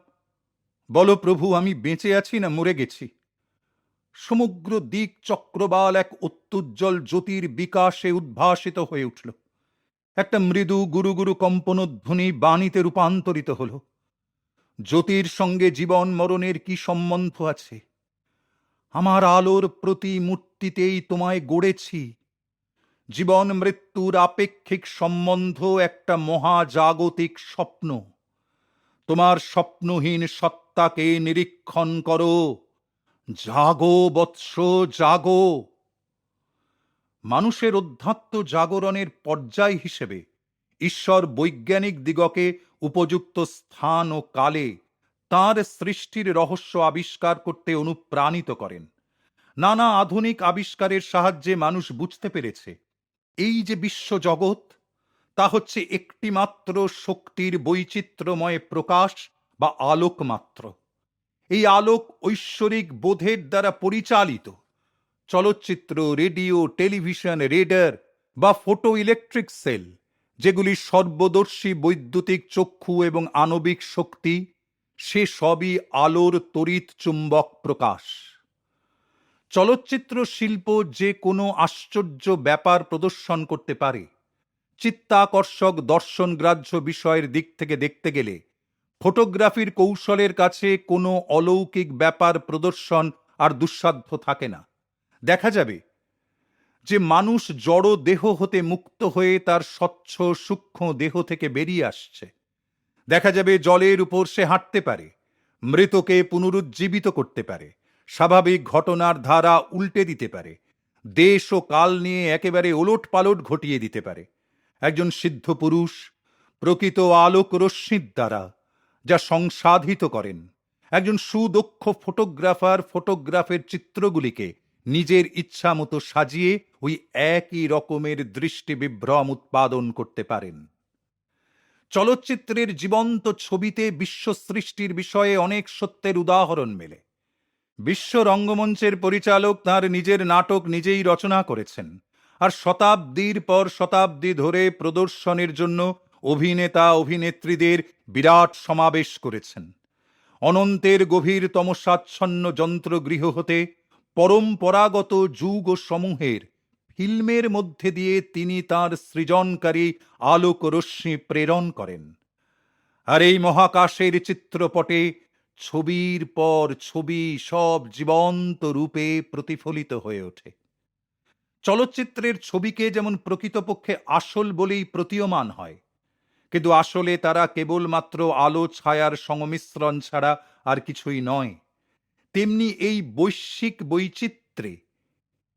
বলো প্রভু, আমি বেঁচে আছি না মরে গেছি? সমগ্র দিক চক্রবাল এক অত্যুজ্জ্বল জ্যোতির বিকাশে উদ্ভাসিত হয়ে উঠল। একটা মৃদু গুরু গুরু কম্পনধ্বনি বাণীতে রূপান্তরিত হল। জ্যোতির সঙ্গে জীবন মরণের কি সম্বন্ধ আছে? আমার আলোর প্রতি মূর্তিতেই তোমায় গড়েছি। জীবন মৃত্যুর আপেক্ষিক সম্বন্ধ একটা মহাজাগতিক স্বপ্ন। তোমার স্বপ্নহীন সত্তাকে নিরীক্ষণ করো। জাগো বৎস, জাগো। মানুষের অধ্যাত্ম জাগরণের পর্যায় হিসেবে ঈশ্বর বৈজ্ঞানিক দিগকে উপযুক্ত স্থান ও কালে তাঁর সৃষ্টির রহস্য আবিষ্কার করতে অনুপ্রাণিত করেন। নানা আধুনিক আবিষ্কারের সাহায্যে মানুষ বুঝতে পেরেছে এই যে বিশ্বজগৎ, তা হচ্ছে একটিমাত্র শক্তির বৈচিত্র্যময় প্রকাশ বা আলোক মাত্র। এই আলোক ঐশ্বরিক বোধের দ্বারা পরিচালিত। চলচ্চিত্র, রেডিও, টেলিভিশন, রেডার বা ফটো ইলেকট্রিক সেল, যেগুলি সর্বদর্শী বৈদ্যুতিক চক্ষু এবং আণবিক শক্তি, সে সবই আলোর তড়িৎ চুম্বক প্রকাশ। চলচ্চিত্র শিল্প যে কোনো আশ্চর্য ব্যাপার প্রদর্শন করতে পারে। চিত্তাকর্ষক দর্শনগ্রাহ্য বিষয়ের দিক থেকে দেখতে গেলে ফটোগ্রাফির কৌশলের কাছে কোনো অলৌকিক ব্যাপার প্রদর্শন আর দুঃসাধ্য থাকে না। দেখা যাবে যে মানুষ জড় দেহ হতে মুক্ত হয়ে তার স্বচ্ছ সূক্ষ্ম দেহ থেকে বেরিয়ে আসছে। দেখা যাবে জলের উপর সে হাঁটতে পারে, মৃতকে পুনরুজ্জীবিত করতে পারে, স্বাভাবিক ঘটনার ধারা উল্টে দিতে পারে, দেশ ও কাল নিয়ে একেবারে ওলট পালট ঘটিয়ে দিতে পারে। একজন সিদ্ধ পুরুষ প্রকৃত আলোক রশ্মির দ্বারা যা সংসাধিত করেন, একজন সুদক্ষ ফটোগ্রাফার ফটোগ্রাফের চিত্রগুলিকে নিজের ইচ্ছা মতো সাজিয়ে ওই একই রকমের দৃষ্টি বিভ্রম উৎপাদন করতে পারেন। চলচ্চিত্রের জীবন্ত ছবিতে বিশ্ব সৃষ্টির বিষয়ে অনেক সত্যের উদাহরণ মেলে। বিশ্ব রঙ্গমঞ্চের পরিচালক তাঁর নিজের নাটক নিজেই রচনা করেছেন, আর শতাব্দীর পর শতাব্দী ধরে প্রদর্শনের জন্য অভিনেতা অভিনেত্রীদের বিরাট সমাবেশ করেছেন। অনন্তের গভীরতম স্বাচ্ছন্ন যন্ত্রগৃহ হতে পরম্পরাগত যুগ সমূহের ফিল্মের মধ্যে দিয়ে তিনি তাঁর সৃজনকারী আলোক রশ্মি প্রেরণ করেন। আর এই মহাকাশের চিত্রপটে ছবির পর ছবি সব জীবন্ত রূপে প্রতিফলিত হয়ে ওঠে। চলচ্চিত্রের ছবিকে যেমন প্রকৃতপক্ষে আসল বলেই প্রতীয়মান হয়, কিন্তু আসলে তারা কেবলমাত্র আলো ছায়ার সংমিশ্রণ ছাড়া আর কিছুই নয়, তেমনি এই বৈশ্বিক বৈচিত্র্যে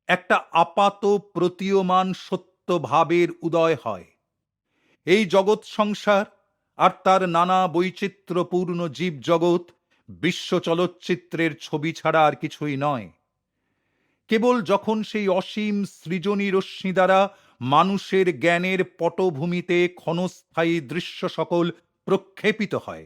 একটা আপাত প্রতীয়মান সত্য ভাবের উদয় হয়। এই জগৎ সংসার আর তার নানা বৈচিত্র্যপূর্ণ জীব জগৎ বিশ্ব চলচ্চিত্রের ছবি ছাড়া আর কিছুই নয়। কেবল যখন সেই অসীম সৃজনী রশ্মি দ্বারা মানুষের জ্ঞানের পটভূমিতে ক্ষণস্থায়ী দৃশ্য সকল প্রক্ষেপিত হয়,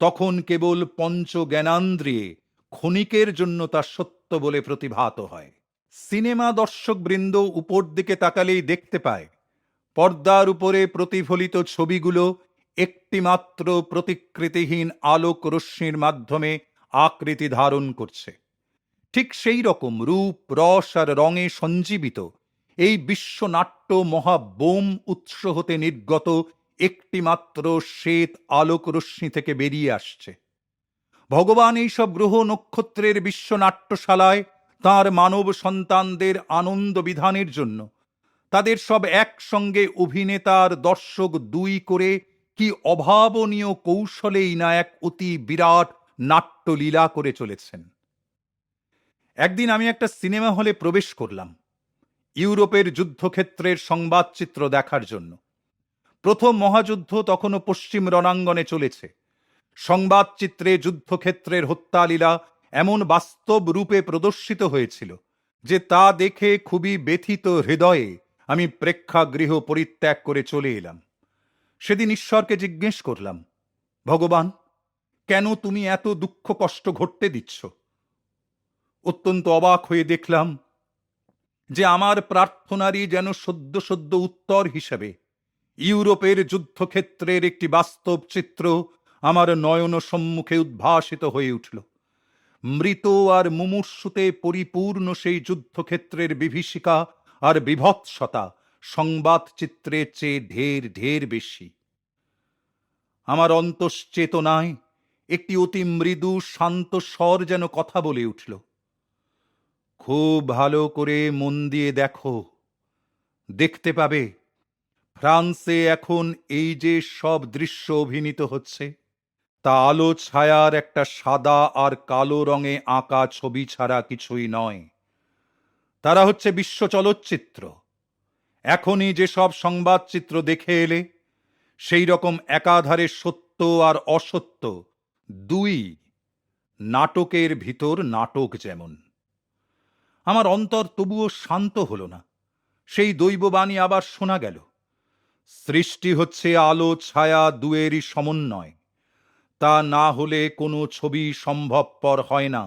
তখন কেবল পঞ্চ জ্ঞানান্দ্রিয়ে ক্ষণিকের জন্য তা সত্য বলে প্রতিভাত হয়। সিনেমা দর্শকবৃন্দ উপর দিকে তাকালেই দেখতে পায় পর্দার উপরে প্রতিফলিত ছবিগুলো একটিমাত্র প্রতিকৃতিহীন আলোক রশ্মির মাধ্যমে আকৃতি ধারণ করছে। ঠিক সেই রকম রূপ, রস আর রঙে সঞ্জীবিত এই বিশ্বনাট্য মহাবোম উৎস হতে নির্গত একটিমাত্র শ্বেত আলোক রশ্মি থেকে বেরিয়ে আসছে। ভগবান এইসব গ্রহ নক্ষত্রের বিশ্বনাট্যশালায় তাঁর মানব সন্তানদের আনন্দ বিধানের জন্য তাদের সব একসঙ্গে অভিনেতার দর্শক দুই করে কি অভাবনীয় কৌশলেই না এক অতি বিরাট নাট্যলীলা করে চলেছেন। একদিন আমি একটা সিনেমা হলে প্রবেশ করলাম ইউরোপের যুদ্ধক্ষেত্রের সংবাদচিত্র দেখার জন্য। প্রথম মহাযুদ্ধ তখনও পশ্চিম রণাঙ্গনে চলেছে। সংবাদচিত্রে যুদ্ধক্ষেত্রের হত্যালীলা এমন বাস্তব রূপে প্রদর্শিত হয়েছিল যে তা দেখে খুবই ব্যথিত হৃদয়ে আমি প্রেক্ষাগৃহ পরিত্যাগ করে চলে এলাম। সেদিন ঈশ্বরকে জিজ্ঞেস করলাম, ভগবান, কেন তুমি এত দুঃখ কষ্ট ঘটতে দিচ্ছ? অত্যন্ত অবাক হয়ে দেখলাম যে আমার প্রার্থনারই যেন সদ্য সদ্য উত্তর হিসেবে ইউরোপের যুদ্ধক্ষেত্রের একটি বাস্তব চিত্র আমার নয়ন সম্মুখে উদ্ভাসিত হয়ে উঠল। মৃত আর মুমূর্ষুতে পরিপূর্ণ সেই যুদ্ধক্ষেত্রের বিভীষিকা আর বিভৎসতা সংবাদ চিত্রের চেয়ে ঢের ঢের বেশি। আমার অন্তশ্চেতনায় একটি অতি মৃদু শান্ত স্বর যেন কথা বলে উঠল, খুব ভালো করে মন দিয়ে দেখো, দেখতে পাবে ফ্রান্সে এখন এই যে সব দৃশ্য অভিনীত হচ্ছে তা আলো ছায়ার একটা সাদা আর কালো রঙে আঁকা ছবি ছাড়া কিছুই নয়। তারা হচ্ছে বিশ্ব চলচ্চিত্র। এখনই যেসব সংবাদচিত্র দেখে এলে সেই রকম একাধারে সত্য আর অসত্য দুই নাটকের ভিতর নাটক যেমন। আমার অন্তর তবুও শান্ত হল না। সেই দৈববাণী আবার শোনা গেল, সৃষ্টি হচ্ছে আলো ছায়া দুয়েরই সমন্বয়, তা না হলে কোনো ছবি সম্ভবপর হয় না।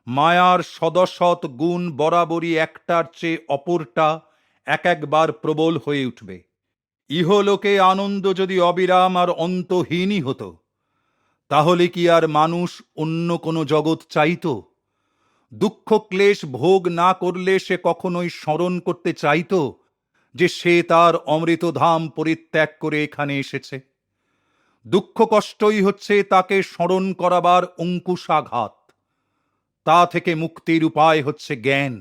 মায়ার শতশত গুণ বরাবরই একটার চেয়ে অপরটা এক একবার প্রবল হয়ে উঠবে। ইহলোকে আনন্দ যদি অবিরাম আর অন্তহীনই হতো তাহলে কি আর মানুষ অন্য কোনো জগৎ চাইত? দুঃখ ক্লেশ ভোগ না করলে সে কখনোই স্মরণ করতে চাইত যে সে তার অমৃতধাম পরিত্যাগ করে এখানে এসেছে? দুঃখ কষ্টই হচ্ছে তাকে স্মরণ করাবার অঙ্কুশাঘাত। তা থেকে মুক্তির উপায় হচ্ছে জ্ঞান।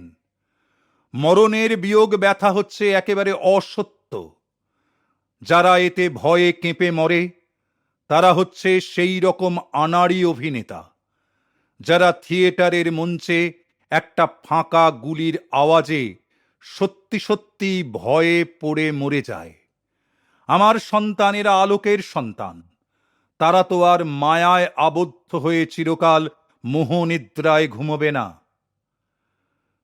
মরণের বিয়োগ ব্যথা হচ্ছে একেবারে অসত্য। যারা এতে ভয়ে কেঁপে মরে তারা হচ্ছে সেই রকম আনাড়ি অভিনেতা যারা থিয়েটারের মঞ্চে একটা ফাঁকা গুলির আওয়াজে সত্যি সত্যি ভয়ে পড়ে মরে যায়। আমার সন্তানেরা আলোকের সন্তান। তারা তো আর মায়ায় আবদ্ধ হয়ে চিরকাল মোহনিদ্রায় ঘুমোবে না।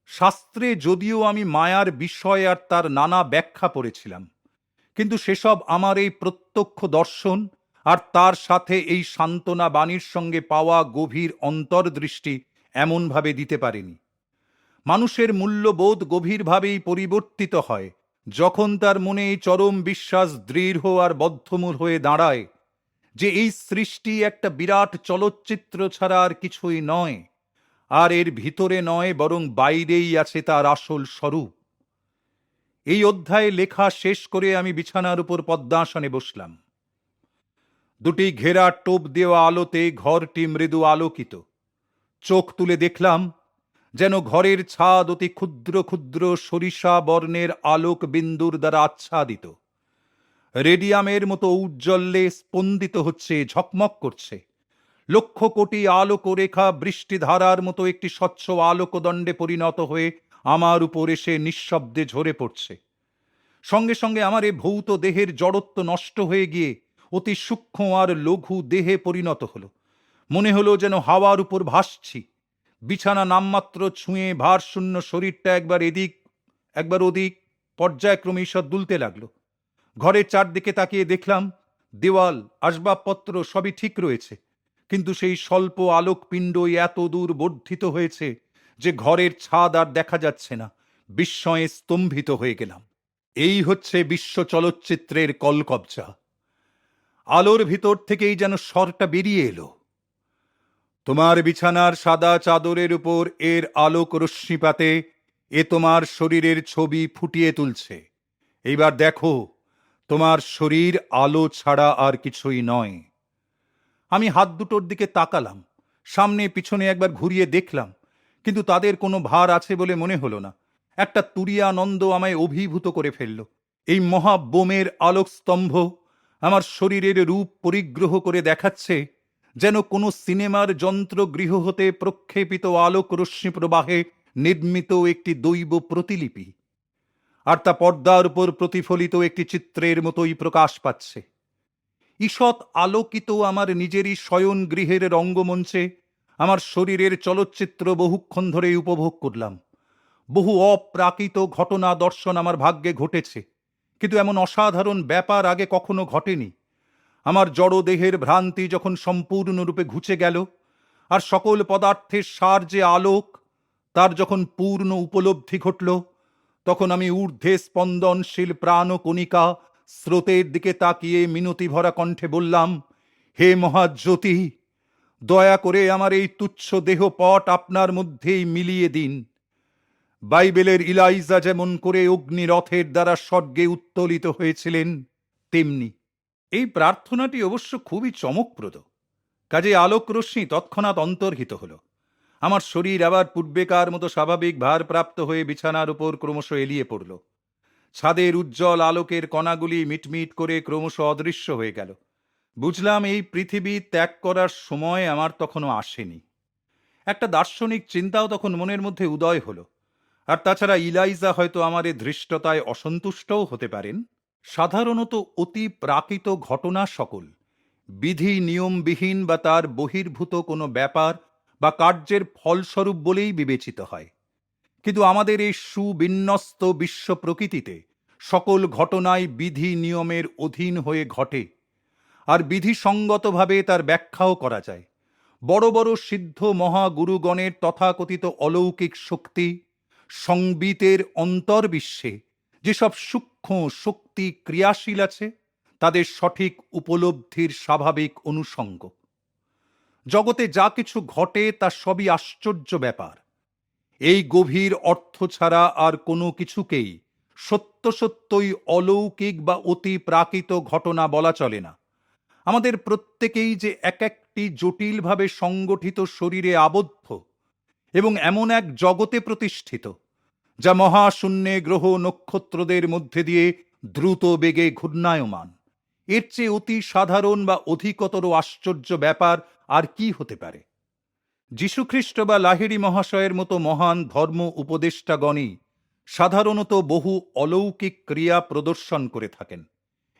শাস্ত্রে যদিও আমি মায়ার বিষয় আর তার নানা ব্যাখ্যা পড়েছিলাম, কিন্তু সেসব আমার এই প্রত্যক্ষ দর্শন আর তার সাথে এই সান্ত্বনা বাণীর সঙ্গে পাওয়া গভীর অন্তর্দৃষ্টি এমনভাবে দিতে পারেনি। মানুষের মূল্যবোধ গভীরভাবেই পরিবর্তিত হয় যখন তার মনে এই চরম বিশ্বাস দৃঢ় আর বদ্ধমূল হয়ে দাঁড়ায় যে এই সৃষ্টি একটা বিরাট চলচ্চিত্র ছাড়া আর কিছুই নয়, আর এর ভিতরে নয় বরং বাইরেই আছে তার আসল স্বরূপ। এই অধ্যায়ে লেখা শেষ করে আমি বিছানার উপর পদ্মাসনে বসলাম। দুটি ঘেরা টোপ দেওয়া আলোতে ঘরটি মৃদু আলোকিত। চোখ তুলে দেখলাম যেন ঘরের ছাদ অতি ক্ষুদ্র ক্ষুদ্র সরিষা বর্ণের আলোক বিন্দুর দ্বারা আচ্ছাদিত। রেডিয়ামের মতো ঔজ্জ্বল্যে স্পন্দিত হচ্ছে, ঝকমক করছে। লক্ষ কোটি আলোকরেখা বৃষ্টিধারার মতো একটি স্বচ্ছ আলোকদণ্ডে পরিণত হয়ে আমার উপর এসে নিঃশব্দে ঝরে পড়ছে। সঙ্গে সঙ্গে আমার এ ভৌত দেহের জড়ত্ব নষ্ট হয়ে গিয়ে অতি সূক্ষ্ম আর লঘু দেহে পরিণত হলো। মনে হলো যেন হাওয়ার উপর ভাসছি। বিছানা নামমাত্র ছুঁয়ে ভারশূন্য শরীরটা একবার এদিক একবার ওদিক পর্যায়ক্রমে ঈষৎ দুলতে লাগলো। ঘরের চারদিকে তাকিয়ে দেখলাম দেওয়াল, আসবাবপত্র সবই ঠিক রয়েছে, কিন্তু সেই স্বল্প আলোকপিণ্ডই এত দূর বর্ধিত হয়েছে যে ঘরের ছাদ আর দেখা যাচ্ছে না। বিস্ময়ে স্তম্ভিত হয়ে গেলাম। এই হচ্ছে বিশ্ব চলচ্চিত্রের কলকবজা। আলোর ভিতর থেকেই যেন স্বরটা বেরিয়ে এলো, তোমার বিছানার সাদা চাদরের উপর এর আলোক রশ্মিপাতে এ তোমার শরীরের ছবি ফুটিয়ে তুলছে। এইবার দেখো, তোমার শরীর আলো ছাড়া আর কিছুই নয়। আমি হাত দুটোর দিকে তাকালাম, সামনে পিছনে একবার ঘুরিয়ে দেখলাম, কিন্তু তাদের কোনো ভার আছে বলে মনে হলো না। একটা তুরিয়ানন্দ আমায় অভিভূত করে ফেলল। এই মহা বোমের আলোকস্তম্ভ আমার শরীরের রূপ পরিগ্রহ করে দেখাচ্ছে, যেন কোনো সিনেমার যন্ত্রগৃহ হতে প্রক্ষেপিত আলোক রশ্মি প্রবাহে নির্মিত একটি দৈব প্রতিলিপি, আর তা পর্দার উপর প্রতিফলিত একটি চিত্রের মতোই প্রকাশ পাচ্ছে। ঈষৎ আলোকিত আমার নিজেরই শয়ন গৃহের রঙ্গমঞ্চে আমার শরীরের চলচ্চিত্র বহুক্ষণ ধরে উপভোগ করলাম। বহু অপ্রাকৃত ঘটনা দর্শন আমার ভাগ্যে ঘটেছে, কিন্তু এমন অসাধারণ ব্যাপার আগে কখনো ঘটেনি। আমার জড় দেহের ভ্রান্তি যখন সম্পূর্ণরূপে ঘুচে গেল, আর সকল পদার্থের সার যে আলোক, তার যখন পূর্ণ উপলব্ধি ঘটল, তখন আমি ঊর্ধ্বে স্পন্দনশীল প্রাণ কণিকা স্রোতের দিকে তাকিয়ে মিনতি ভরা কণ্ঠে বললাম, হে মহাজ্যোতি, দয়া করে আমার এই তুচ্ছ দেহপট আপনার মধ্যেই মিলিয়ে দিন। বাইবেলের ইলাইজা যেমন করে অগ্নিরথের দ্বারা স্বর্গে উত্তোলিত হয়েছিলেন, তেমনি। এই প্রার্থনাটি অবশ্য খুবই চমকপ্রদ। কাজে আলোক রশ্মি তৎক্ষণাৎ অন্তর্হিত হল। আমার শরীর আবার পূর্বেকার মতো স্বাভাবিক ভারপ্রাপ্ত হয়ে বিছানার উপর ক্রমশ এলিয়ে পড়ল। ছাদের উজ্জ্বল আলোকের কণাগুলি মিটমিট করে ক্রমশ অদৃশ্য হয়ে গেল। বুঝলাম এই পৃথিবী ত্যাগ করার সময় আমার তখনও আসেনি। একটা দার্শনিক চিন্তাও তখন মনের মধ্যে উদয় হলো। আর তাছাড়া ইলাইজা হয়তো আমার এ ধৃষ্টতায় অসন্তুষ্টও হতে পারেন। সাধারণত অতি প্রাকৃত ঘটনা সকল বিধি নিয়মবিহীন বা তার বহির্ভূত কোনো ব্যাপার বা কার্যের ফলস্বরূপ বলেই বিবেচিত হয়। কিন্তু আমাদের এই সুবিন্যস্ত বিশ্ব প্রকৃতিতে সকল ঘটনাই বিধি নিয়মের অধীন হয়ে ঘটে, আর বিধিসঙ্গতভাবে তার ব্যাখ্যাও করা যায়। বড় বড় সিদ্ধ মহাগুরুগণের তথাকথিত অলৌকিক শক্তি, সংবিতের অন্তর্বিশ্বে যেসব সূক্ষ্ম শক্তি ক্রিয়াশীল আছে, তাদের সঠিক উপলব্ধির স্বাভাবিক অনুষঙ্গ। জগতে যা কিছু ঘটে তা সবই আশ্চর্য ব্যাপার। এই গভীর অর্থ ছাড়া আর কোনো কিছুকেই সত্য সত্যই অলৌকিক বা অতি প্রাকৃত ঘটনা বলা চলে না। আমাদের প্রত্যেকেই যে এক একটি জটিলভাবে সংগঠিত শরীরে আবদ্ধ এবং এমন এক জগতে প্রতিষ্ঠিত, যা মহাশূন্যে গ্রহ নক্ষত্রদের মধ্যে দিয়ে দ্রুত বেগে ঘূর্ণায়মান, এর চেয়ে অতি সাধারণ বা অধিকতর আশ্চর্য ব্যাপার আর কি হতে পারে? যীশুখ্রিস্ট বা লাহিড়ী মহাশয়ের মতো মহান ধর্ম উপদেষ্টাগণই সাধারণত বহু অলৌকিক ক্রিয়া প্রদর্শন করে থাকেন।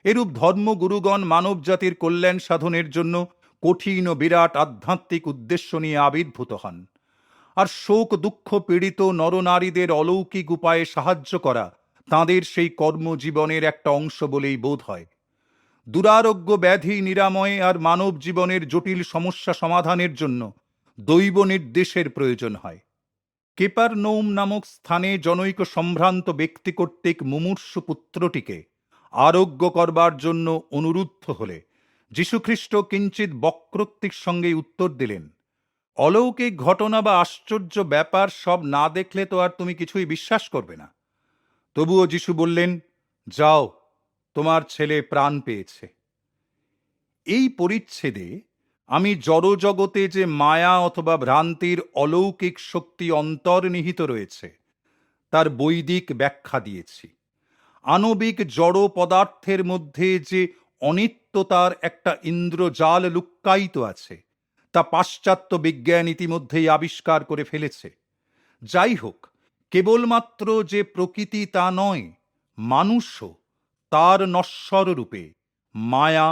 এরূপ ধর্মগুরুগণ মানব জাতির কল্যাণ সাধনের জন্য কঠিন ও বিরাট আধ্যাত্মিক উদ্দেশ্য নিয়ে আবির্ভূত হন। আর শোক দুঃখ পীড়িত নরনারীদের অলৌকিক উপায়ে সাহায্য করা তাঁদের সেই কর্মজীবনের একটা অংশ বলেই বোধ হয়। দুরারোগ্য ব্যাধি নিরাময় আর মানব জীবনের জটিল সমস্যা সমাধানের জন্য দৈব নির্দেশের প্রয়োজন হয়। কেপারনৌম নামক স্থানে জনৈক সম্ভ্রান্ত ব্যক্তি কর্তৃক মুমূর্ষু পুত্রটিকে আরোগ্য করবার জন্য অনুরুদ্ধ হলে যীশুখ্রিস্ট কিঞ্চিত বক্রোক্তির সঙ্গে উত্তর দিলেন, অলৌকিক ঘটনা বা আশ্চর্য ব্যাপার সব না দেখলে তো আর তুমি কিছুই বিশ্বাস করবে না। তবুও যীশু বললেন, যাও, তোমার ছেলে প্রাণ পেয়েছে। এই পরিচ্ছেদে আমি জড়জগতে যে মায়া অথবা ভ্রান্তির অলৌকিক শক্তি অন্তর্নিহিত রয়েছে তার বৈদিক ব্যাখ্যা দিয়েছি। আণবিক জড় পদার্থের মধ্যে যে অনিত্যতার একটা ইন্দ্রজাল লুক্কায়িত আছে, তা পাশ্চাত্য বিজ্ঞান ইতিমধ্যেই আবিষ্কার করে ফেলেছে। যাই হোক, কেবলমাত্র যে প্রকৃতি তা নয়, মানুষও তার নশ্বর রূপে মায়া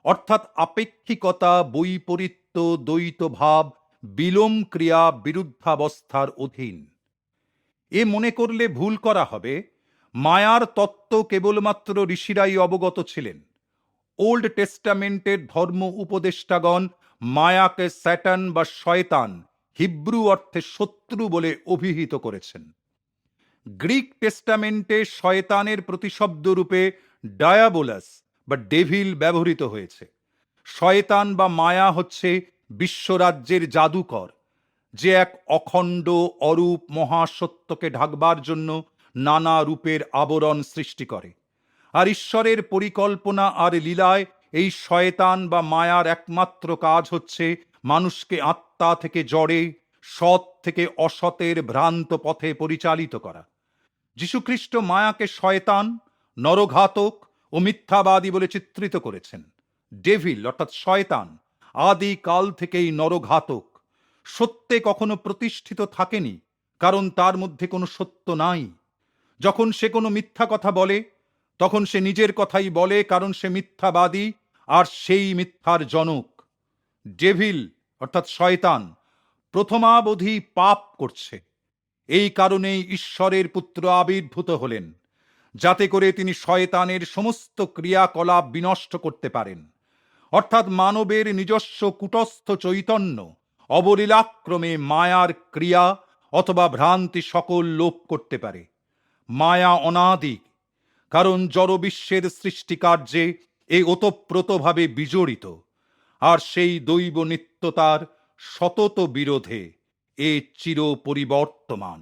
অর্থাৎ আপেক্ষিকতা, বৈপরীত্য, দ্বৈত ভাব, বিলোম ক্রিয়া, বিরুদ্ধাবস্থার অধীন। এ মনে করলে ভুল করা হবে, মায়ার তত্ত্ব কেবলমাত্র ঋষিরাই অবগত ছিলেন। ওল্ড টেস্টামেন্টের ধর্ম উপদেষ্টাগণ মায়াকে স্যাটান বা শয়তান হিব্রু অর্থে শত্রু বলে অভিহিত করেছেন। গ্রিক টেস্টামেন্টে শয়তানের প্রতিশব্দ রূপে ডায়াবোলাস বা ডেভিল ব্যবহৃত হয়েছে। শয়তান বা মায়া হচ্ছে বিশ্বরাজ্যের জাদুকর, যে এক অখণ্ড অরূপ মহাসত্যকে ঢাকবার জন্য নানা রূপের আবরণ সৃষ্টি করে। আর ঈশ্বরের পরিকল্পনা আর লীলায় এই শয়তান বা মায়ার একমাত্র কাজ হচ্ছে মানুষকে আত্মা থেকে জড়ে, সৎ থেকে অসতের ভ্রান্ত পথে পরিচালিত করা। যীশুখ্রিস্ট মায়াকে শয়তান, নরঘাতক ও মিথ্যাবাদী বলে চিত্রিত করেছেন। ডেভিল অর্থাৎ শয়তান আদি কাল থেকেই নরঘাতক, সত্যে কখনো প্রতিষ্ঠিত থাকেনি, কারণ তার মধ্যে কোনো সত্য নাই। যখন সে কোনো মিথ্যা কথা বলে, তখন সে নিজের কথাই বলে, কারণ সে মিথ্যাবাদী আর সেই মিথ্যার জনক। ডেভিল অর্থাৎ শয়তান প্রথমাবধি পাপ করছে। এই কারণেই ঈশ্বরের পুত্র আবির্ভূত হলেন, যাতে করে তিনি শয়তানের সমস্ত ক্রিয়াকলাপ বিনষ্ট করতে পারেন, অর্থাৎ মানবের নিজস্ব কুটস্থ চৈতন্য অবলীলাক্রমে মায়ার ক্রিয়া অথবা ভ্রান্তি সকল লোপ করতে পারে। মায়া অনাদি, কারণ জড়বিশ্বের সৃষ্টিকার্যে এ ওতপ্রোতভাবে বিজড়িত, আর সেই দৈব নিত্যতার সতত বিরোধে এ চির পরিবর্তমান।